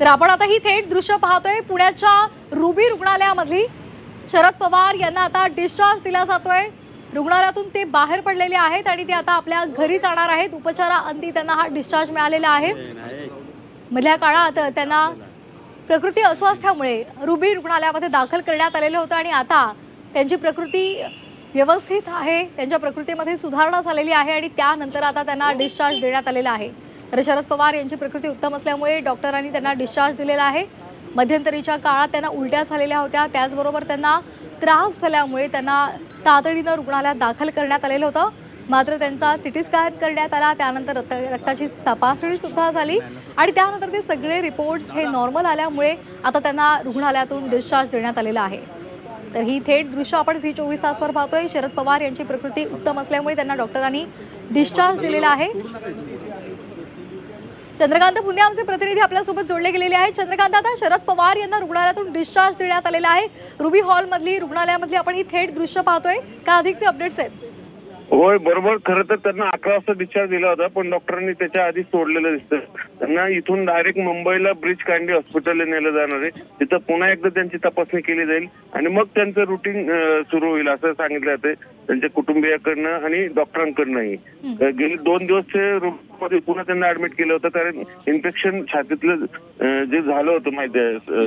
तर आपण आता ही थेट दृश्य पाहतोय पुण्याच्या रुबी रुग्णालयामधली। शरद पवार यांना आता डिस्चार्ज दिला जातोय। रुग्णालयातून ते बाहेर पडलेले आहेत आणि ते आता आपल्या घरी जाणार आहेत। उपचाराअंती त्यांना हा डिस्चार्ज मिळालेला आहे। मधल्या काळात त्यांना प्रकृती अस्वास्थ्यामुळे रुबी रुग्णालयामध्ये दाखल करण्यात आलेलं होतं आणि आता त्यांची प्रकृती व्यवस्थित आहे। त्यांच्या प्रकृतीमध्ये सुधारणा झालेली आहे आणि त्यानंतर आता त्यांना डिस्चार्ज देण्यात आलेला आहे। तर शरद पवार यांची प्रकृती उत्तम असल्यामुळे डॉक्टरांनी त्यांना डिस्चार्ज दिलेला आहे। मध्यंतरीच्या काळात त्यांना उलट्या झालेल्या होत्या, त्याचबरोबर त्यांना त्रास झाल्यामुळे त्यांना तातडीनं रुग्णालयात दाखल करण्यात आलेलं होतं। मात्र त्यांचा सिटी स्कॅन करण्यात आला, त्यानंतर रक्ताची तपासणी सुद्धा झाली आणि त्यानंतर ते सगळे रिपोर्ट्स हे नॉर्मल आल्यामुळे आता त्यांना रुग्णालयातून डिस्चार्ज देण्यात आलेला आहे। तर ही थेट दृश्य आपण झी24 तासवर पाहतोय। शरद पवार यांची प्रकृती उत्तम असल्यामुळे त्यांना डॉक्टरांनी डिस्चार्ज दिलेला आहे। चंद्रकांत पुणे आमचे प्रतिनिधी आपल्यासोबत जोडले गेलेले आहेत। चंद्रकांत, आता शरद पवार यांना रुग्णालयातून डिस्चार्ज देण्यात आलेला आहे। रुबी हॉल मधली रुग्णालयामधली आपण ही थेट दृश्य पाहतोय। काय अधिकचे अपडेट्स आहेत? होय, बरोबर। खरं तर त्यांना 11 वाजता डिस्चार्ज दिला होता, पण डॉक्टरांनी त्याच्या आधी सोडलेलं दिसतं। त्यांना इथून डायरेक्ट मुंबईला ब्रिज कँडी हॉस्पिटलला नेलं जाणार आहे। तिथं पुन्हा एकदा त्यांची तपासणी केली जाईल आणि मग त्यांचं रुटीन सुरू होईल असं सांगितलं जाते त्यांच्या कुटुंबियाकडनं आणि डॉक्टरांकडनंही। गेली 2 दिवस ते रूममध्ये पुन्हा त्यांना ऍडमिट केलं होतं, कारण इन्फेक्शन छातीतलं जे झालं होतं माहिती आहे